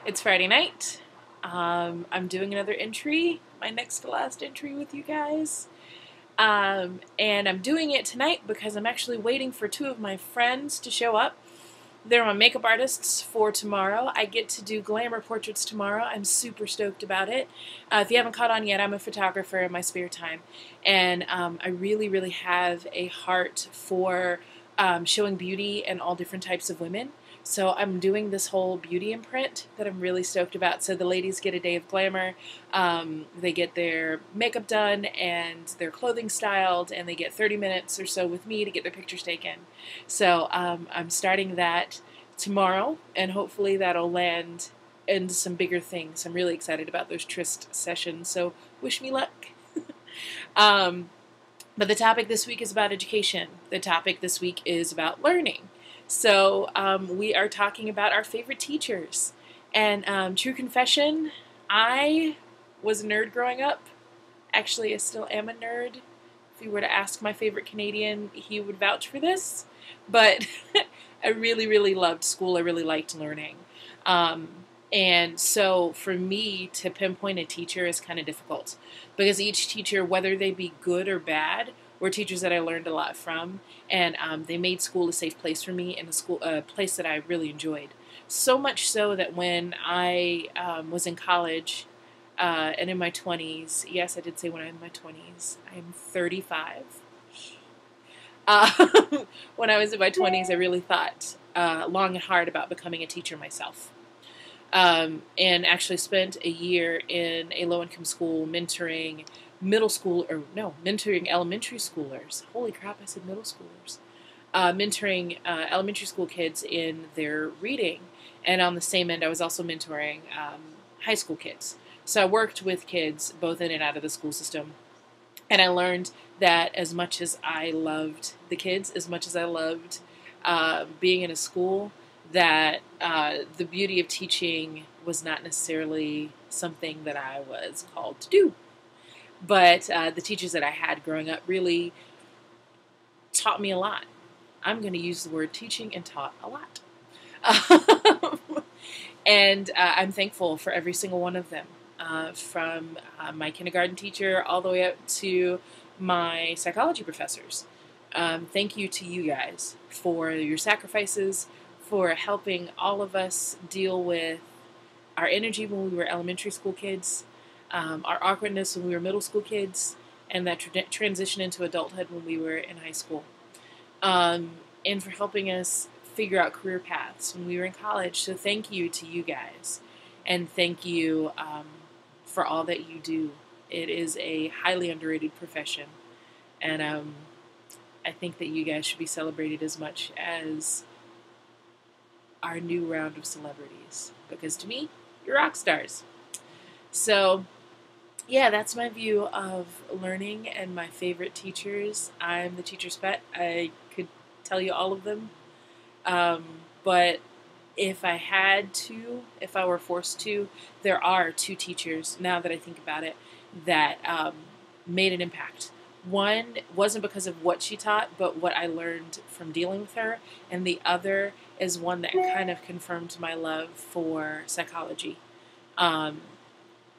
It's Friday night. I'm doing another entry, my next to last entry with you guys. And I'm doing it tonight because I'm actually waiting for two of my friends to show up. They're my makeup artists for tomorrow. I get to do glamour portraits tomorrow. I'm super stoked about it. If you haven't caught on yet, I'm a photographer in my spare time. And I really, really have a heart for showing beauty in all different types of women. So I'm doing this whole beauty imprint that I'm really stoked about. So the ladies get a day of glamour. They get their makeup done and their clothing styled, and they get 30 minutes or so with me to get their pictures taken. So I'm starting that tomorrow, and hopefully that'll land into some bigger things. I'm really excited about those tryst sessions, so wish me luck. But the topic this week is about education. The topic this week is about learning. So we are talking about our favorite teachers. And true confession, I was a nerd growing up. Actually, I still am a nerd. If you were to ask my favorite Canadian, he would vouch for this. But I really, really loved school. I really liked learning. And so for me to pinpoint a teacher is kind of difficult because each teacher, whether they be good or bad, were teachers that I learned a lot from, and they made school a safe place for me and a place that I really enjoyed. So much so that when I was in college and in my 20s, yes, I did say when I'm in my 20s, I'm 35. When I was in my 20s, I really thought long and hard about becoming a teacher myself. And actually spent a year in a low-income school mentoring mentoring elementary schoolers. Holy crap, I said middle schoolers. Mentoring elementary school kids in their reading. And on the same end, I was also mentoring high school kids. So I worked with kids both in and out of the school system. And I learned that as much as I loved the kids, as much as I loved being in a school, that the beauty of teaching was not necessarily something that I was called to do. But the teachers that I had growing up really taught me a lot. I'm going to use the word teaching and taught a lot. And I'm thankful for every single one of them, from my kindergarten teacher all the way up to my psychology professors. Thank you to you guys for your sacrifices, for helping all of us deal with our energy when we were elementary school kids, our awkwardness when we were middle school kids, and that transition into adulthood when we were in high school. And for helping us figure out career paths when we were in college. So thank you to you guys. And thank you for all that you do. It is a highly underrated profession. And I think that you guys should be celebrated as much as our new round of celebrities. Because to me, you're rock stars. So yeah, that's my view of learning and my favorite teachers. I'm the teacher's pet. I could tell you all of them. But if I had to, if I were forced to, there are two teachers, now that I think about it, that made an impact. One wasn't because of what she taught, but what I learned from dealing with her. And the other is one that kind of confirmed my love for psychology.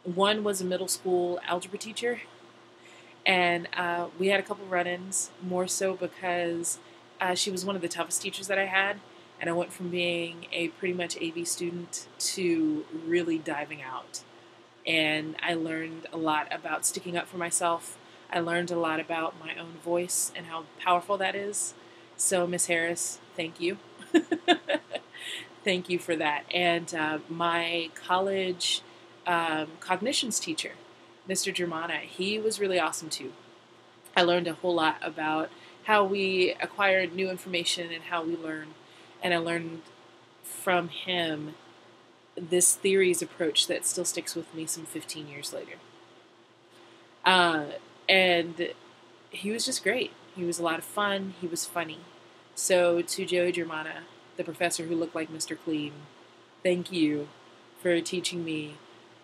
One was a middle school algebra teacher, and we had a couple run-ins, more so because she was one of the toughest teachers that I had, and I went from being a pretty much AV student to really diving out. And I learned a lot about sticking up for myself. I learned a lot about my own voice and how powerful that is. So, Miss Harris, thank you. Thank you for that. And my college cognitions teacher, Mr. Germana, he was really awesome too. I learned a whole lot about how we acquire new information and how we learn. And I learned from him this theories approach that still sticks with me some 15 years later. And he was just great. He was a lot of fun. He was funny. So to Joey Germana, the professor who looked like Mr. Clean, thank you for teaching me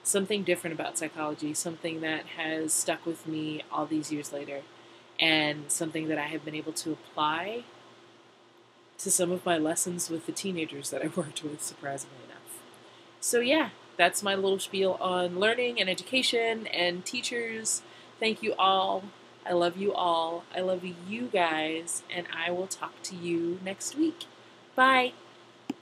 something different about psychology, something that has stuck with me all these years later, and something that I have been able to apply to some of my lessons with the teenagers that I worked with, surprisingly enough. So yeah, that's my little spiel on learning and education and teachers. Thank you all. I love you all. I love you guys, and I will talk to you next week. Bye.